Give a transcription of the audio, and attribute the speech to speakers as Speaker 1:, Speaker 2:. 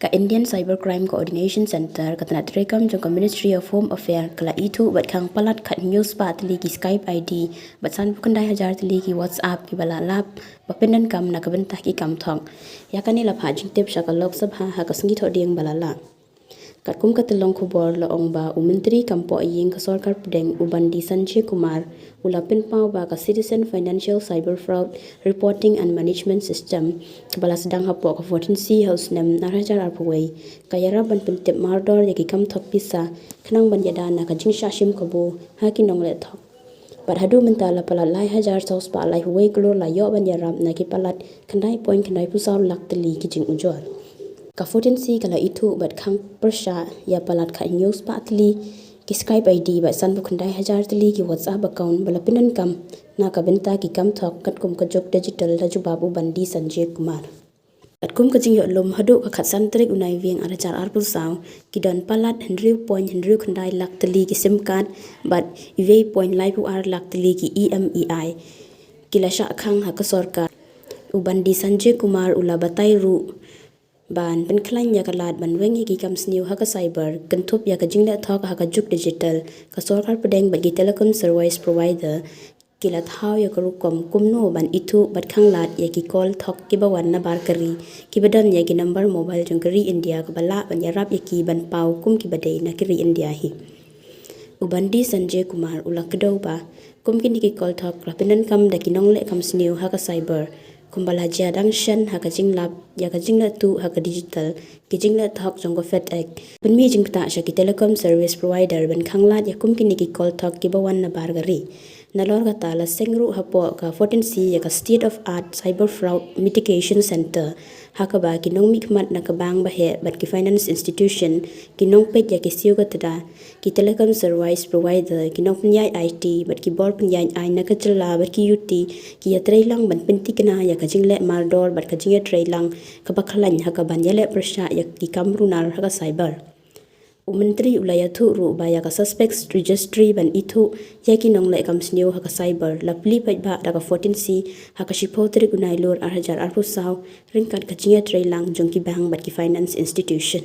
Speaker 1: ka Indian Cybercrime Coordination Center ka tanat rekam jong ka Ministry of Home Affairs kala itu bat Khang palat khat news pa tli ki Skype ID bat san bukandai hajar tli ki WhatsApp ki bala lap ba Pyndonkam na ka bentah ki Kam Thok ya kanila pha jing tip sha ka Lok Sabha ha ka sengi tho ding bala la kat kum ka telong khubor la ong ba Menteri Kampo ying ka Sarkar Pudeng ubandi Sanjay Kumar ulapin pau ba ka Citizen Financial Cyber Fraud Reporting and Management System bala sedang hapo ka 14C House nem narajar arpawai kayara ban pentep mardor yaki Kam Thok pisa khnang ban yada na ka jing shashim kabo ha ki nong le thok par hadu mentala palat lai hajar saus pa lai huai klor la yo ban yarap na ki palat khandai point khandai pusau lak teli ki jing ujor ka 14C kala itu bat Khang persha ya palat kha news pa tli ki Skype ID bat san bukhandai hajar tli ki WhatsApp account bala Pyndonkam na ka benta ki Kam Thok kat kum ka jok digital la jubabu bandi Sanjay Kumar kat kum ka jing yo lom hadu ka khat san trik unai vieng ara char ar pusau ki don palat henriu point henriu khandai lak tli ki sim card bat ive point lai pu ar lak tli ki EMEI kila Shah Khang ha ka Sarkar ubandi Sanjay Kumar ula batai ru ban penklan ya kalat ban wengi ki kam sniu ha ka cyber kentup ya ka jingla thok ha ka juk digital ka Sarkar Pudeng bagi telecom service provider kila thau ya ka rukom kumno ban itu bat Khang lat ya ki call thok ki bawan na bar kari ki badan ya ki number mobile jong kari India ka bala ban ya rap ya ki ban pau kum ki badai na kari India hi ubandi Sanjay Kumar ula kedau ba kum ki ni ki call thok la Pyndonkam da ki nong le kam sniu ha ka cyber kumbala jadang shan ha ka jinglap ya ka jingla tu ha ka digital ki jingla thok jong ko fet ek penmi jingta sha ki telecom service provider ban khanglat ya kum ki ni ki call thok ki bawan na bar gari nalor ka tala sengru hapo ka 14C ya ka state of art cyber fraud mitigation center ha ka ba ki nong mikmat na ka bang ba he bat ki finance institution ki nong pet ya ki siu ka tada ki telecom service provider ki nong pnyai IT bat ki bor pnyai ai na ka chla bat ki UT ki ya trailang ban penti kana ya ka jingle mardor bat ka jinge trailang ka bakhalan ha ka ban yale prasha ya ki kamrunar ha ka cyber Menteri ulaya thu ru ba ya ka suspects registry ban itu ya ki nong le kam sniu ha ka cyber lapli pai ba da ka 14C ha ka shipo trik unai lor ar hajar ar pusau ringkat ka jinge trailang jong ki bang bat ki finance institution